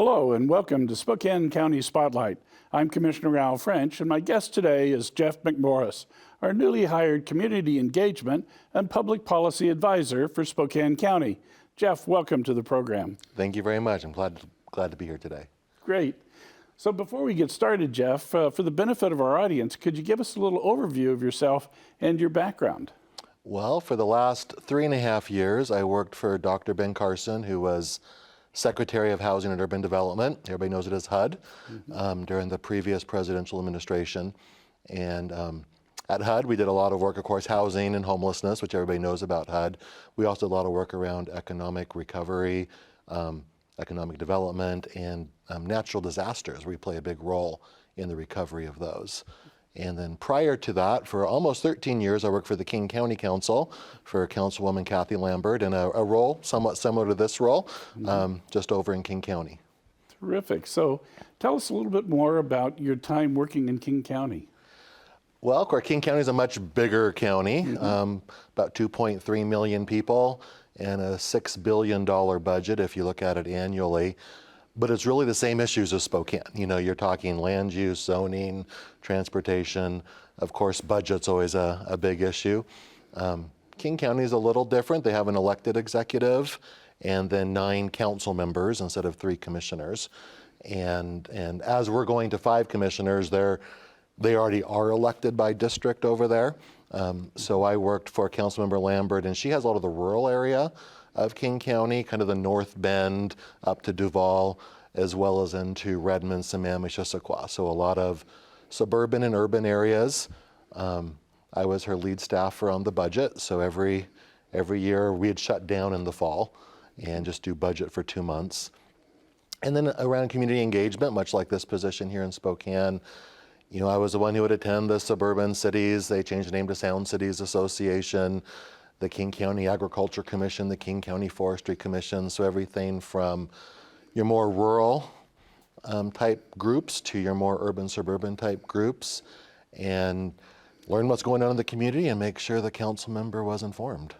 Hello and welcome to Spokane County Spotlight. I'm Commissioner Al French and my guest today is Jeff McMorris, our newly hired Community Engagement and Public Policy Advisor for Spokane County. Jeff, welcome to the program. Thank you very much. I'm glad to be here today. Great. So before we get started, Jeff, for the benefit of our audience, could you give us a little overview of yourself and your background? Well, for the last 3.5 years, I worked for Dr. Ben Carson, who was Secretary of Housing and Urban Development. Everybody knows it as HUD, during the previous presidential administration. And at HUD, we did a lot of work, of course, housing and homelessness, which everybody knows about HUD. We also did a lot of work around economic recovery, economic development, and natural disasters. We play a big role in the recovery of those. And then prior to that, for almost 13 years, I worked for the King County Council for Councilwoman Kathy Lambert in a role somewhat similar to this role, just over in King County. Terrific. So tell us a little bit more about your time working in King County. Well, of course, King County is a much bigger county, about 2.3 million people and a $6 billion budget if you look at it annually. But it's really the same issues as Spokane. You know, you're talking land use, zoning, transportation. Of course, budget's always a big issue. King County is a little different. They have an elected executive and then 9 council members instead of 3 commissioners. And as we're going to 5 commissioners, they already are elected by district over there. So I worked for Councilmember Lambert, and she has a lot of the rural area of King County, kind of the North Bend up to Duval, as well as into Redmond, Sammamish, Issaquah. So a lot of suburban and urban areas. I was her lead staffer on the budget, so every year we had shut down in the fall and just do budget for 2 months. And then around community engagement, much like this position here in Spokane, you know, I was the one who would attend the suburban cities. They changed the name to Sound Cities Association, the King County Agriculture Commission, the King County Forestry Commission. So everything from your more rural type groups to your more urban suburban type groups, and learn what's going on in the community and make sure the council member was informed.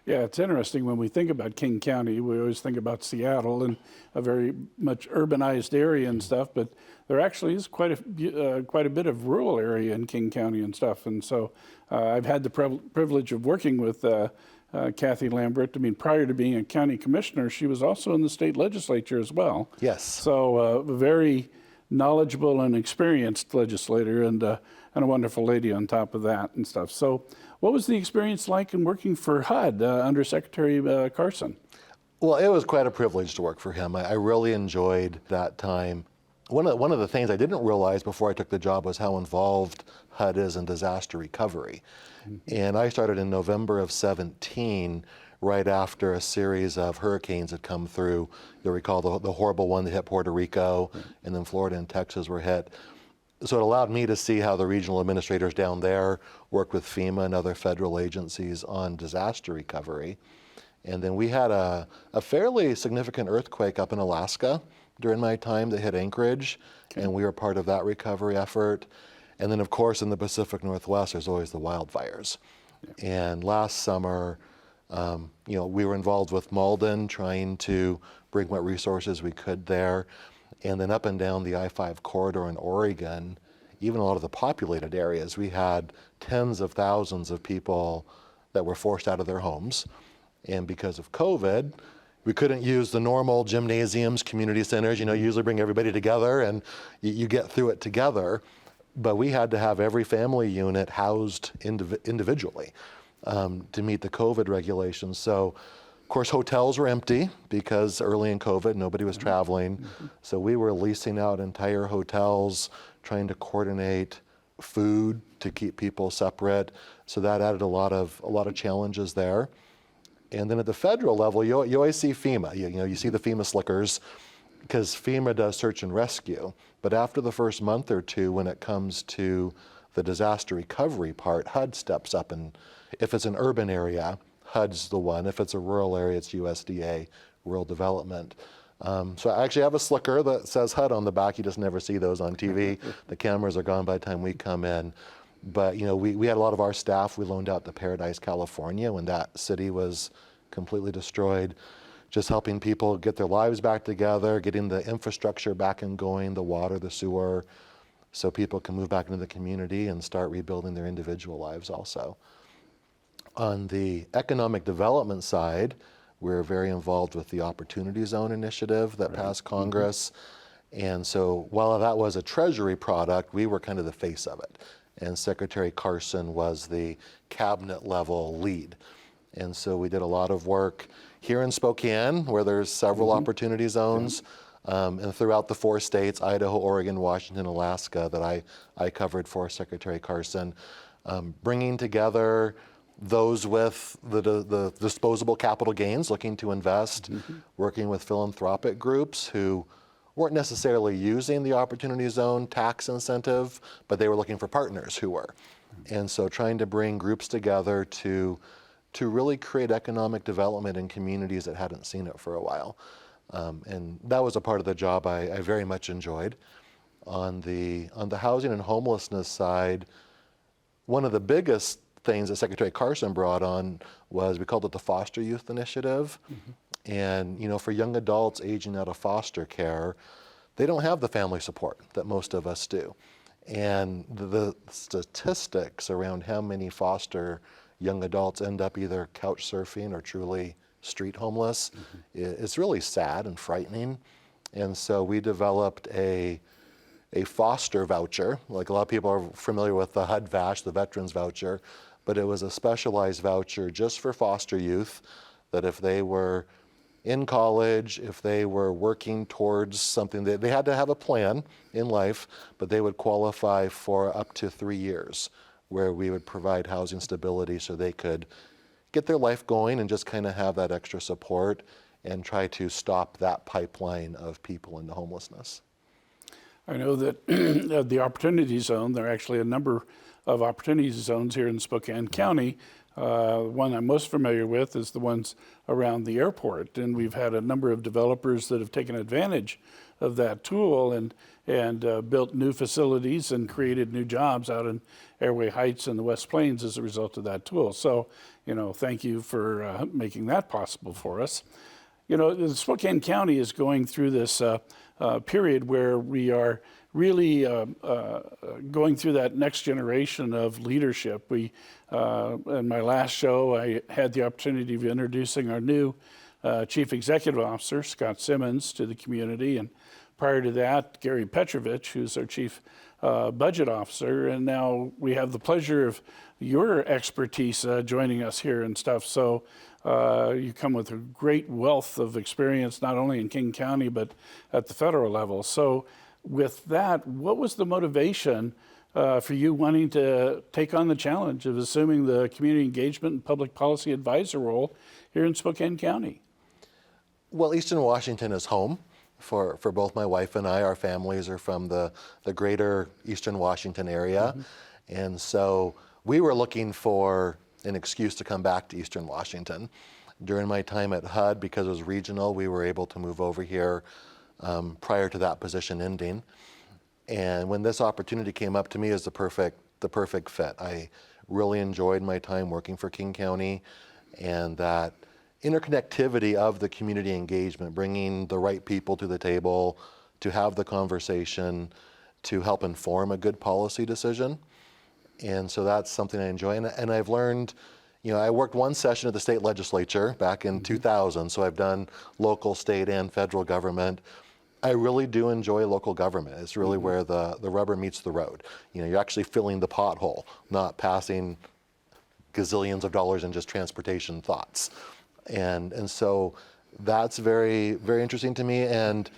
Yeah, it's interesting when we think about King County, we always think about Seattle and a very much urbanized area and stuff, but there actually is quite a bit of rural area in King County and stuff. And so I've had the privilege of working with Kathy Lambert. I mean, prior to being a county commissioner, she was also in the state legislature as well. Yes. So a very knowledgeable and experienced legislator and a wonderful lady on top of that and stuff. So what was the experience like in working for HUD under Secretary Carson? Well, it was quite a privilege to work for him. I really enjoyed that time. One of the things I didn't realize before I took the job was how involved HUD is in disaster recovery. And I started in November of 17, right after a series of hurricanes had come through. You'll recall the horrible one that hit Puerto Rico, and then Florida and Texas were hit. So it allowed me to see how the regional administrators down there work with FEMA and other federal agencies on disaster recovery. And then we had a fairly significant earthquake up in Alaska during my time that hit Anchorage, and we were part of that recovery effort. And then, of course, in the Pacific Northwest, there's always the wildfires. And last summer, you know, we were involved with Malden, trying to bring what resources we could there. And then up and down the I-5 corridor in Oregon, even a lot of the populated areas, we had tens of thousands of people that were forced out of their homes. And because of COVID, we couldn't use the normal gymnasiums, community centers. You know, you usually bring everybody together and you get through it together. But we had to have every family unit housed individually to meet the COVID regulations. So, of course, hotels were empty because early in COVID, nobody was traveling. So we were leasing out entire hotels, trying to coordinate food to keep people separate. So that added a lot of challenges there. And then at the federal level, you always see FEMA. You know, you see the FEMA slickers because FEMA does search and rescue. But after the first month or two, when it comes to the disaster recovery part, HUD steps up. And if it's an urban area, HUD's the one. If it's a rural area, it's USDA, Rural Development. So I actually have a slicker that says HUD on the back. You just never see those on TV. The cameras are gone by the time we come in. But you know, we had a lot of our staff we loaned out to Paradise, California when that city was completely destroyed. just helping people get their lives back together, getting the infrastructure back and going, the water, the sewer, so people can move back into the community and start rebuilding their individual lives also. On the economic development side, we're very involved with the Opportunity Zone initiative that passed Congress. And so while that was a Treasury product, we were kind of the face of it. And Secretary Carson was the cabinet level lead. And so we did a lot of work here in Spokane, where there's several opportunity zones, and throughout the 4 states, Idaho, Oregon, Washington, Alaska, that I covered for Secretary Carson, bringing together those with the disposable capital gains, looking to invest, working with philanthropic groups who weren't necessarily using the Opportunity Zone tax incentive, but they were looking for partners who were. And so trying to bring groups together to really create economic development in communities that hadn't seen it for a while. And that was a part of the job I very much enjoyed. On the housing and homelessness side, one of the biggest things that Secretary Carson brought on was, we called it the Foster Youth Initiative. And for young adults aging out of foster care, they don't have the family support that most of us do. And the statistics around how many foster young adults end up either couch surfing or truly street homeless, it's really sad and frightening. And so we developed a foster voucher. Like, a lot of people are familiar with the HUD VASH, the Veterans Voucher, but it was a specialized voucher just for foster youth, that if they were in college, if they were working towards something, they had to have a plan in life, but they would qualify for up to 3 years, where we would provide housing stability so they could get their life going and just kind of have that extra support and try to stop that pipeline of people into homelessness. I know that the Opportunity Zone, there are actually a number of Opportunity Zones here in Spokane County. One I'm most familiar with is the ones around the airport, and we've had a number of developers that have taken advantage of that tool and built new facilities and created new jobs out in Airway Heights and the West Plains as a result of that tool. So, thank you for making that possible for us. The Spokane County is going through this period where we are really going through that next generation of leadership. In my last show, I had the opportunity of introducing our new Chief Executive Officer, Scott Simmons, to the community. And prior to that, Gary Petrovich, who's our Chief Budget Officer. And now we have the pleasure of your expertise joining us here and stuff. So you come with a great wealth of experience, not only in King County, but at the federal level. So with that, what was the motivation for you wanting to take on the challenge of assuming the community engagement and public policy advisor role here in Spokane County? Well, Eastern Washington is home for both my wife and I. Our families are from the greater Eastern Washington area. And so we were looking for an excuse to come back to Eastern Washington. During my time at HUD, because it was regional, we were able to move over here prior to that position ending. And when this opportunity came up to me as the perfect fit, I really enjoyed my time working for King County, and that interconnectivity of the community engagement, bringing the right people to the table to have the conversation, to help inform a good policy decision. And so that's something I enjoy. And I've learned, I worked one session at the state legislature back in 2000, so I've done local, state, and federal government. I really do enjoy local government. It's really where the rubber meets the road. You're actually filling the pothole, not passing gazillions of dollars in just transportation thoughts. And so that's very, very interesting to me. And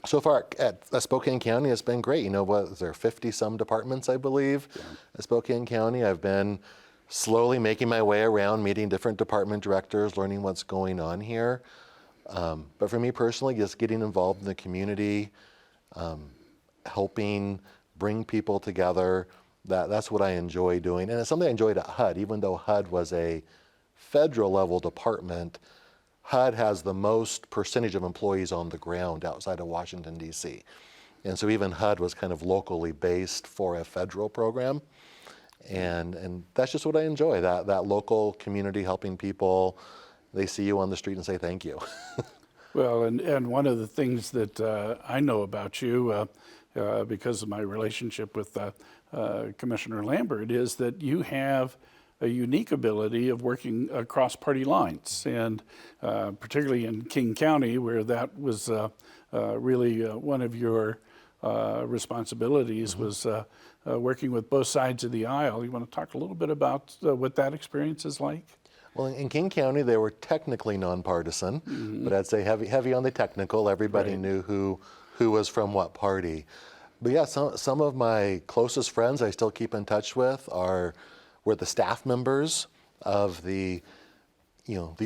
so far at Spokane County, it's been great. What is there, 50 some departments, I believe, at Spokane County. I've been slowly making my way around, meeting different department directors, learning what's going on here. But for me personally, just getting involved in the community, helping bring people together, that's what I enjoy doing. And it's something I enjoyed at HUD. Even though HUD was a federal level department, HUD has the most percentage of employees on the ground outside of Washington, D.C. And so even HUD was kind of locally based for a federal program. And that's just what I enjoy, that local community, helping people they see you on the street and say thank you. Well, and one of the things that I know about you, because of my relationship with Commissioner Lambert, is that you have a unique ability of working across party lines, and particularly in King County, where that was really one of your responsibilities, was working with both sides of the aisle. You want to talk a little bit about what that experience is like? Well, in King County, they were technically nonpartisan, but I'd say heavy on the technical. Everybody Right. knew who was from what party. But yeah, some of my closest friends I still keep in touch with were the staff members of the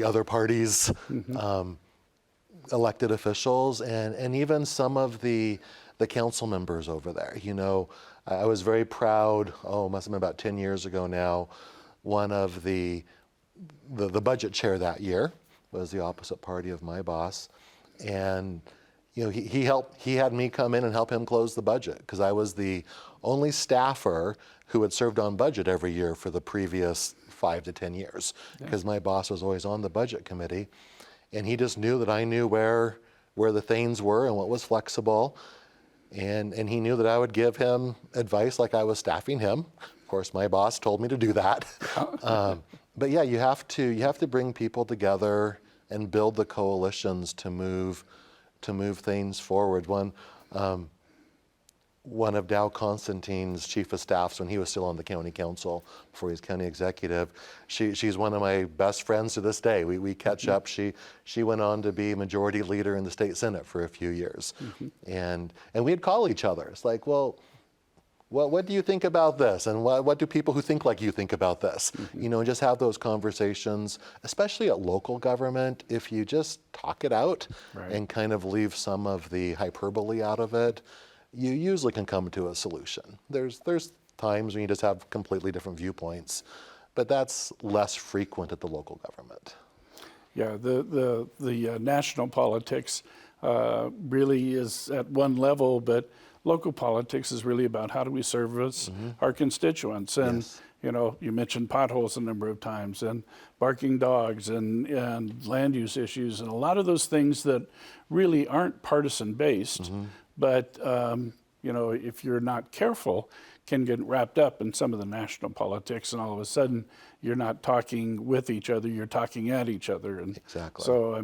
other parties' elected officials, and even some of the council members over there. I was very proud. Oh, it must have been about 10 years ago now. One of the budget chair that year was the opposite party of my boss, and he had me come in and help him close the budget, because I was the only staffer who had served on budget every year for the previous 5 to 10 years, because my boss was always on the budget committee, and he just knew that I knew where the things were and what was flexible, and he knew that I would give him advice like I was staffing him. Of course, my boss told me to do that. But yeah, you have to bring people together and build the coalitions to move things forward. One of Dow Constantine's chief of staffs, when he was still on the county council before he was county executive, she's one of my best friends to this day. We catch up. She went on to be majority leader in the state senate for a few years, and we'd call each other. It's like, well, what do you think about this? And what do people who think like you think about this? Just have those conversations, especially at local government. If you just talk it out Right. and kind of leave some of the hyperbole out of it, you usually can come to a solution. There's times when you just have completely different viewpoints, but that's less frequent at the local government. Yeah, the national politics really is at one level, but local politics is really about how do we service our constituents. And Yes. you mentioned potholes a number of times, and barking dogs, and land use issues, and a lot of those things that really aren't partisan based, but if you're not careful, can get wrapped up in some of the national politics, and all of a sudden you're not talking with each other, you're talking at each other. And Exactly. so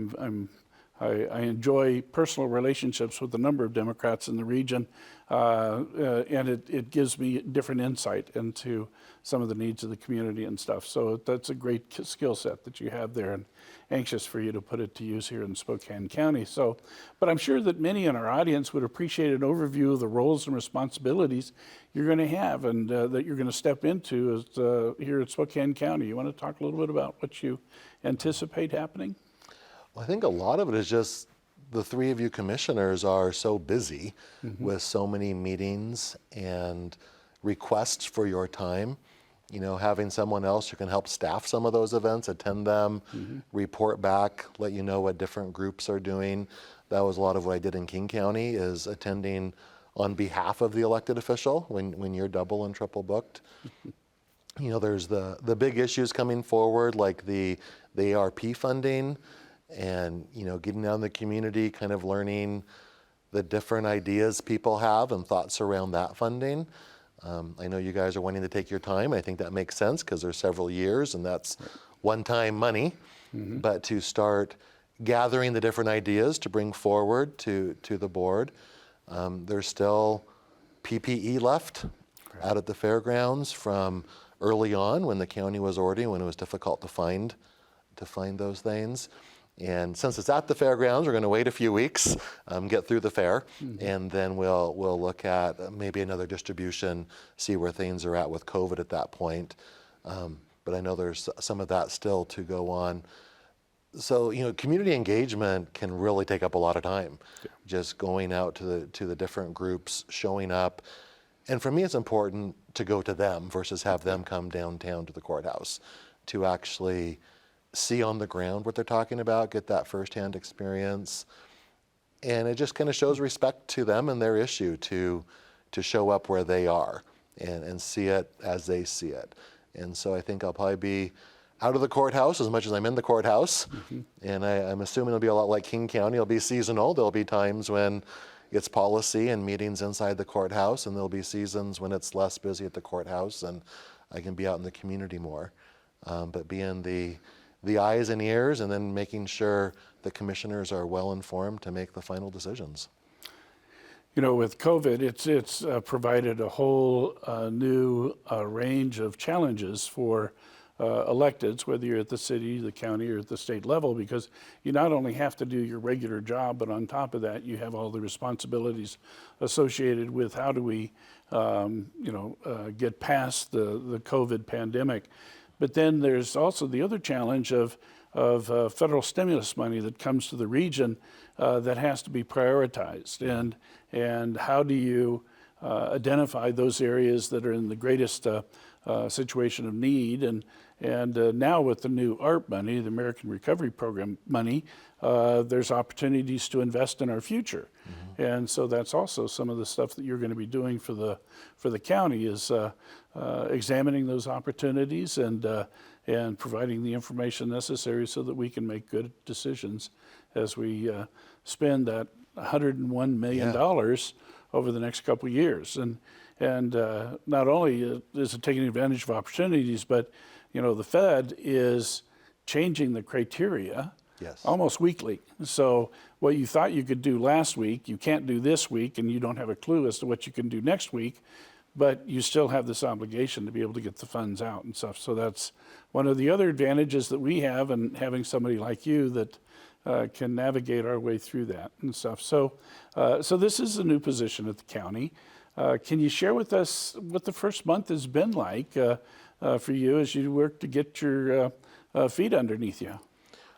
I enjoy personal relationships with a number of Democrats in the region, and it gives me different insight into some of the needs of the community and stuff. So that's a great skill set that you have there, and anxious for you to put it to use here in Spokane County. So, but I'm sure that many in our audience would appreciate an overview of the roles and responsibilities you're going to have, and that you're going to step into here at Spokane County. You want to talk a little bit about what you anticipate happening? Well, I think a lot of it is just the three of you commissioners are so busy with so many meetings and requests for your time. Having someone else who can help staff some of those events, attend them, report back, let you know what different groups are doing. That was a lot of what I did in King County, is attending on behalf of the elected official when you're double and triple booked. There's the big issues coming forward, like the ARP funding, and getting out in the community, kind of learning the different ideas people have and thoughts around that funding. I know you guys are wanting to take your time. I think that makes sense, because there's several years and that's one-time money. But to start gathering the different ideas to bring forward to the board, there's still PPE left out at the fairgrounds from early on when the county was ordering, when it was difficult to find those things. And since it's at the fairgrounds, we're going to wait a few weeks, get through the fair, and then we'll look at maybe another distribution, see where things are at with COVID at that point. But I know there's some of that still to go on. So community engagement can really take up a lot of time. Yeah. Just going out to the different groups, showing up, and for me, it's important to go to them versus have them come downtown to the courthouse to actually see on the ground what they're talking about, get that firsthand experience. And it just kind of shows respect to them and their issue to show up where they are and see it as they see it. And so I think I'll probably be out of the courthouse as much as I'm in the courthouse. And I'm assuming it'll be a lot like King County. It'll be seasonal. There'll be times when it's policy and meetings inside the courthouse, and there'll be seasons when it's less busy at the courthouse and I can be out in the community more. But being the eyes and ears, and then making sure the commissioners are well informed to make the final decisions. With COVID, it's provided a whole new range of challenges for electeds, whether you're at the city, the county, or at the state level, because you not only have to do your regular job, but on top of that, you have all the responsibilities associated with how do we, get past the COVID pandemic. But then there's also the other challenge of federal stimulus money that comes to the region that has to be prioritized. And how do you identify those areas that are in the greatest situation of need? And now with the new ARP money, the American Recovery Program money, there's opportunities to invest in our future. And so that's also some of the stuff that you're going to be doing for the county is examining those opportunities and providing the information necessary so that we can make good decisions as we spend that $101 million over the next couple of years. And not only is it taking advantage of opportunities, but the Fed is changing the criteria almost weekly. So what you thought you could do last week, you can't do this week, and you don't have a clue as to what you can do next week, but you still have this obligation to be able to get the funds out and stuff. So that's one of the other advantages that we have in having somebody like you that can navigate our way through that and stuff. So this is a new position at the county. Can you share with us what the first month has been like for you as you work to get your feet underneath you?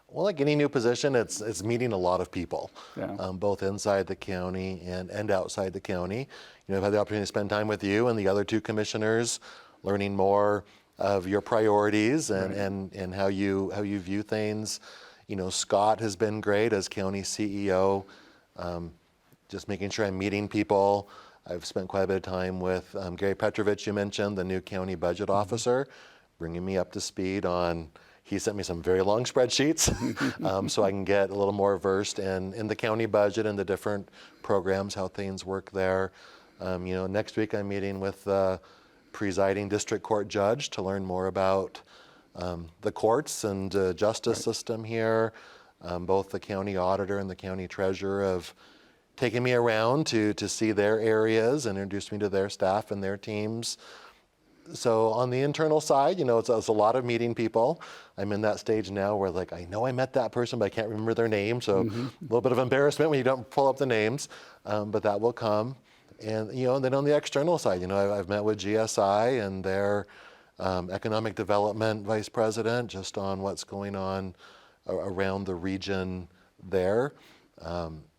Well, like any new position, it's meeting a lot of people, Yeah. both inside the county and outside the county. I've had the opportunity to spend time with you and the other two commissioners, learning more of your priorities and how you view things. Scott has been great as county CEO, just making sure I'm meeting people. I've spent quite a bit of time with Gary Petrovich, you mentioned, the new county budget officer, bringing me up to speed on. He sent me some very long spreadsheets so I can get a little more versed in the county budget and the different programs, how things work there. Next week I'm meeting with the presiding district court judge to learn more about the courts and justice system here. Both the county auditor and the county treasurer have taken me around to see their areas and introduced me to their staff and their teams. So on the internal side, it's a lot of meeting people. I'm in that stage now where I know I met that person, but I can't remember their name. So a little bit of embarrassment when you don't pull up the names, but that will come. And, then on the external side, I've met with GSI and their economic development vice president just on what's going on around the region there.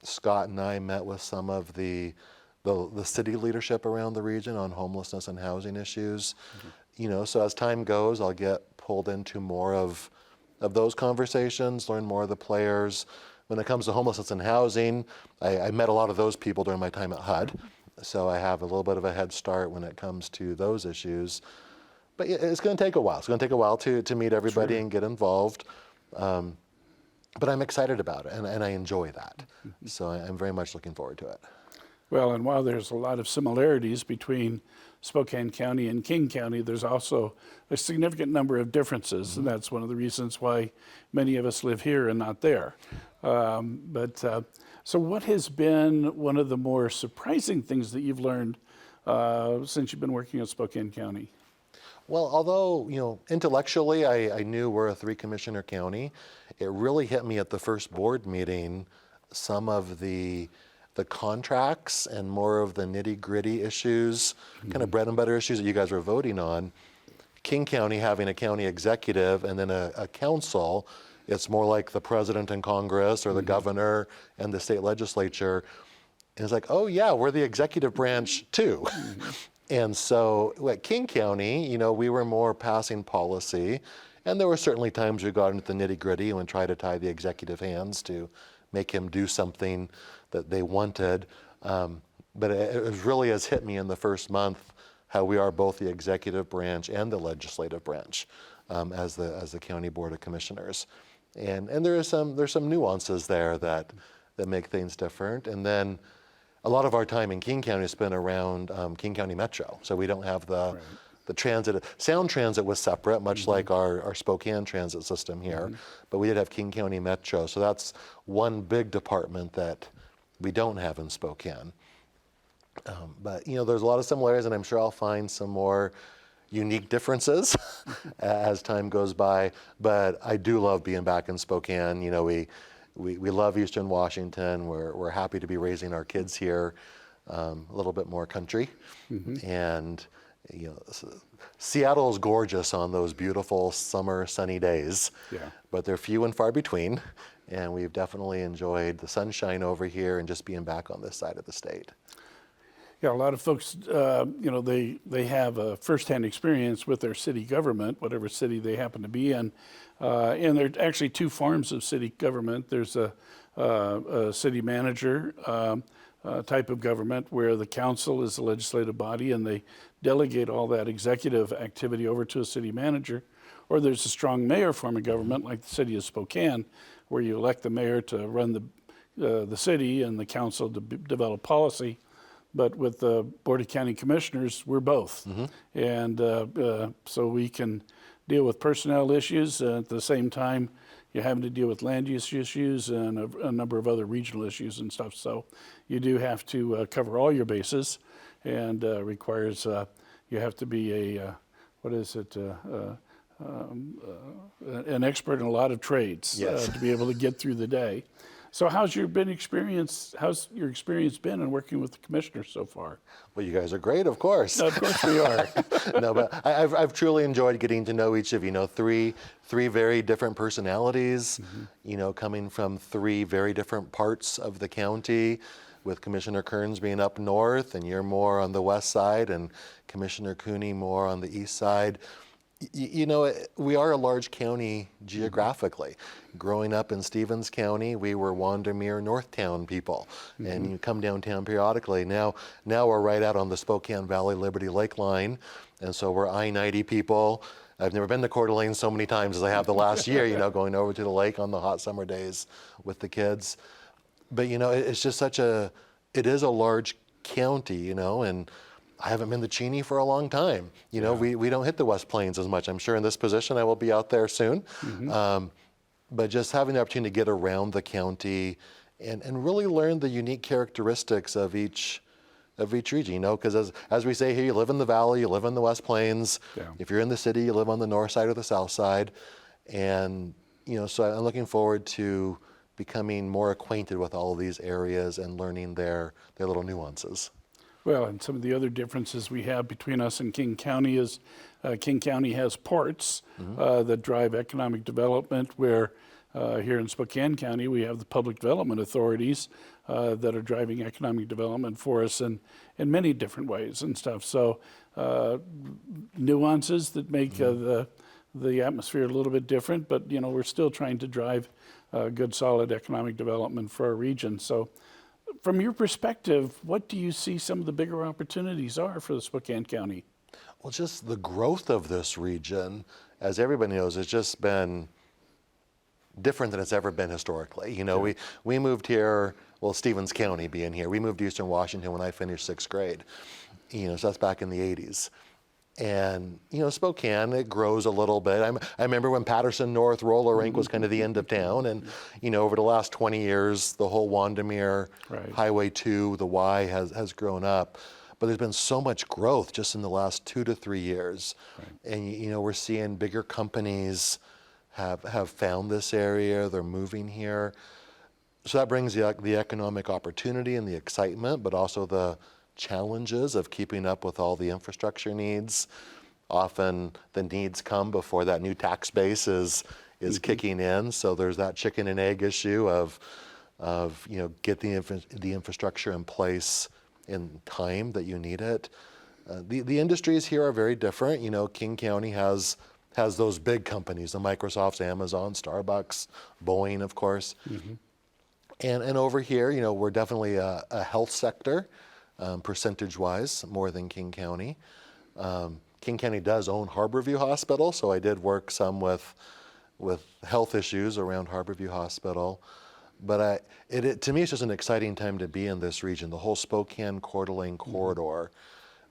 Scott and I met with some of the city leadership around the region on homelessness and housing issues. So as time goes, I'll get pulled into more of those conversations, learn more of the players. When it comes to homelessness and housing, I met a lot of those people during my time at HUD. So I have a little bit of a head start when it comes to those issues. But it's going to take a while. It's going to take a while to meet everybody and get involved. But I'm excited about it, and I enjoy that. So I'm very much looking forward to it. Well, and while there's a lot of similarities between Spokane County and King County, there's also a significant number of differences, and that's one of the reasons why many of us live here and not there. So what has been one of the more surprising things that you've learned since you've been working at Spokane County? Well, although, intellectually I knew we're a 3-commissioner county, it really hit me at the first board meeting, some of the contracts and more of the nitty-gritty issues, kind of bread and butter issues that you guys were voting on. King County having a county executive and then a council, it's more like the president and Congress or the governor and the state legislature. And it's like, oh yeah, we're the executive branch too. And so at King County, we were more passing policy, and there were certainly times we got into the nitty-gritty and would try to tie the executive hands to make him do something that they wanted. But it really has hit me in the first month how we are both the executive branch and the legislative branch. as the county board of commissioners, and there's some nuances there that make things different. And then a lot of our time in King County is spent around King County Metro, so we don't have the transit. Sound transit was separate, much like our Spokane transit system here, but we did have King County Metro, so that's one big department that we don't have in Spokane. But there's a lot of similarities, and I'm sure I'll find some more unique differences as time goes by. But I do love being back in Spokane. We love Eastern Washington. We're happy to be raising our kids here, a little bit more country, and Seattle is gorgeous on those beautiful summer sunny days. Yeah. But they're few and far between, and we've definitely enjoyed the sunshine over here and just being back on this side of the state. Yeah, a lot of folks, they have a firsthand experience with their city government, whatever city they happen to be in. And there are actually two forms of city government. There's a city manager type of government where the council is the legislative body and they delegate all that executive activity over to a city manager. Or there's a strong mayor form of government like the city of Spokane, where you elect the mayor to run the city and the council to develop policy. But with the Board of County Commissioners, we're both. And so we can deal with personnel issues. At the same time, you're having to deal with land use issues and a number of other regional issues and stuff. So you do have to cover all your bases, and requires you have to be an expert in a lot of trades. Yes. To be able to get through the day. So how's your experience been in working with the commissioners so far? Well, you guys are great, of course. Of course we are. No, but I've truly enjoyed getting to know each of you. Three very different personalities, coming from three very different parts of the county, with Commissioner Kearns being up north, and you're more on the west side, and Commissioner Cooney more on the east side. We are a large county geographically. Growing up in Stevens County, we were Wandermere, Northtown people, and you come downtown periodically. Now we're right out on the Spokane Valley Liberty Lake line, and so we're I-90 people. I've never been to Coeur d'Alene so many times as I have the last year, going over to the lake on the hot summer days with the kids. But it's just it is a large county, and I haven't been to Cheney for a long time. We don't hit the West Plains as much. I'm sure in this position I will be out there soon. But just having the opportunity to get around the county and really learn the unique characteristics of each region, because as we say here, you live in the valley, you live in the West Plains. Yeah. If you're in the city, you live on the north side or the south side. And, so I'm looking forward to becoming more acquainted with all of these areas and learning their little nuances. Well, and some of the other differences we have between us and King County is King County has ports that drive economic development, where here in Spokane County we have the public development authorities that are driving economic development for us in many different ways and stuff. So nuances that make the atmosphere a little bit different, but we're still trying to drive good, solid economic development for our region. So from your perspective, what do you see some of the bigger opportunities are for the Spokane County? Well, just the growth of this region, as everybody knows, has just been different than it's ever been historically. We moved here, Stevens County being here, we moved to Eastern Washington when I finished 6th grade. So that's back in the 80s. And, Spokane, it grows a little bit. I remember when Patterson North roller rink was kind of the end of town. And, over the last 20 years, the whole Wandermere, Highway 2, the Y has grown up. But there's been so much growth just in the last 2 to 3 years. Right. And, we're seeing bigger companies have found this area. They're moving here. So that brings the economic opportunity and the excitement, but also the challenges of keeping up with all the infrastructure needs. Often the needs come before that new tax base is kicking in. So there's that chicken and egg issue of get the infrastructure in place in time that you need it. The industries here are very different. King County has those big companies, the Microsofts, Amazon, Starbucks, Boeing, of course. And over here, we're definitely a health sector. Percentage-wise, more than King County. King County does own Harborview Hospital, so I did work some with health issues around Harborview Hospital. But to me, it's just an exciting time to be in this region, the whole Spokane Coeur d'Alene corridor,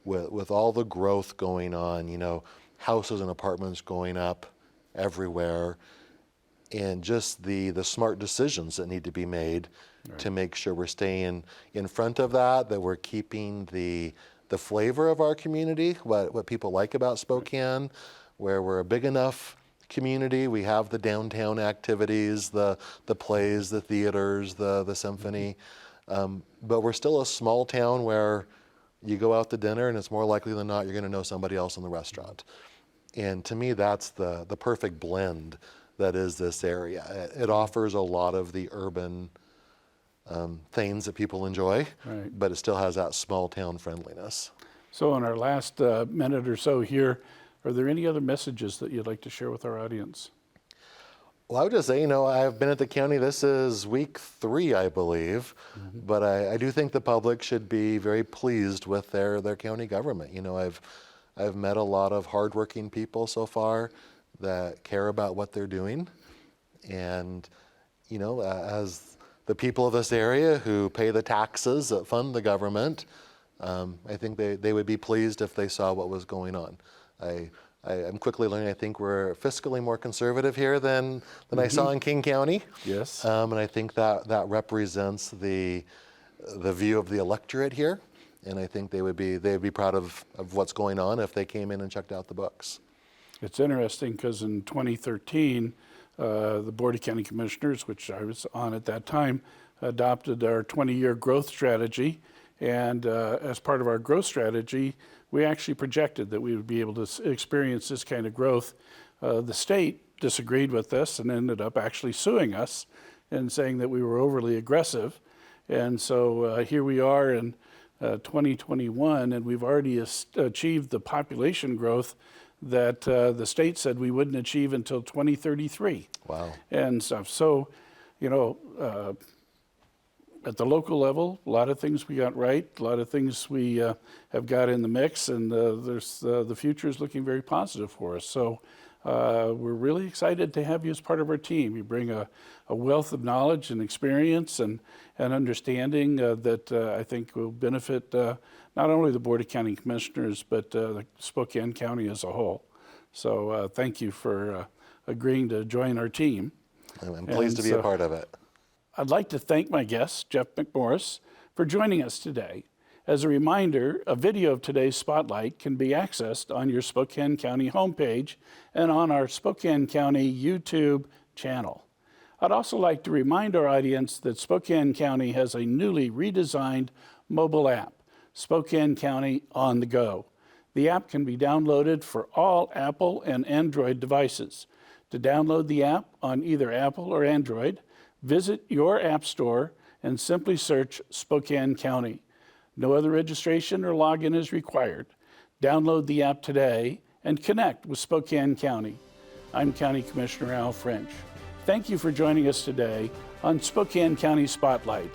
with all the growth going on, you know, houses and apartments going up everywhere, and just the smart decisions that need to be made to make sure we're staying in front of that we're keeping the flavor of our community, what people like about Spokane, where we're a big enough community. We have the downtown activities, the plays, the theaters, the symphony, but we're still a small town where you go out to dinner and it's more likely than not you're going to know somebody else in the restaurant. And to me, that's the perfect blend that is this area. It offers a lot of the urban things that people enjoy, but it still has that small town friendliness. So in our last minute or so here, are there any other messages that you'd like to share with our audience? Well, I would just say, you know, I've been at the county, this is week 3, I believe, but I do think the public should be very pleased with their county government. You know, I've met a lot of hardworking people so far that care about what they're doing. And, you know, as the people of this area who pay the taxes that fund the government, I think they would be pleased if they saw what was going on. I'm quickly learning, I think we're fiscally more conservative here than I saw in King County. Yes. And I think that represents the view of the electorate here. And I think they'd be proud of what's going on if they came in and checked out the books. It's interesting because in 2013, the Board of County Commissioners, which I was on at that time, adopted our 20-year growth strategy. And as part of our growth strategy, we actually projected that we would be able to experience this kind of growth. The state disagreed with this and ended up actually suing us and saying that we were overly aggressive. And so here we are in 2021, and we've already achieved the population growth that the state said we wouldn't achieve until 2033. Wow. And stuff. So, you know, at the local level, a lot of things we got right, a lot of things we have got in the mix, and the future is looking very positive for us. So we're really excited to have you as part of our team. You bring a wealth of knowledge and experience and understanding that I think will benefit not only the Board of County Commissioners, but the Spokane County as a whole. So thank you for agreeing to join our team. I'm pleased to be a part of it. I'd like to thank my guest, Jeff McMorris, for joining us today. As a reminder, a video of today's Spotlight can be accessed on your Spokane County homepage and on our Spokane County YouTube channel. I'd also like to remind our audience that Spokane County has a newly redesigned mobile app, Spokane County On the Go. The app can be downloaded for all Apple and Android devices. To download the app on either Apple or Android, visit your app store and simply search Spokane County. No other registration or login is required. Download the app today and connect with Spokane County. I'm County Commissioner Al French. Thank you for joining us today on Spokane County Spotlight.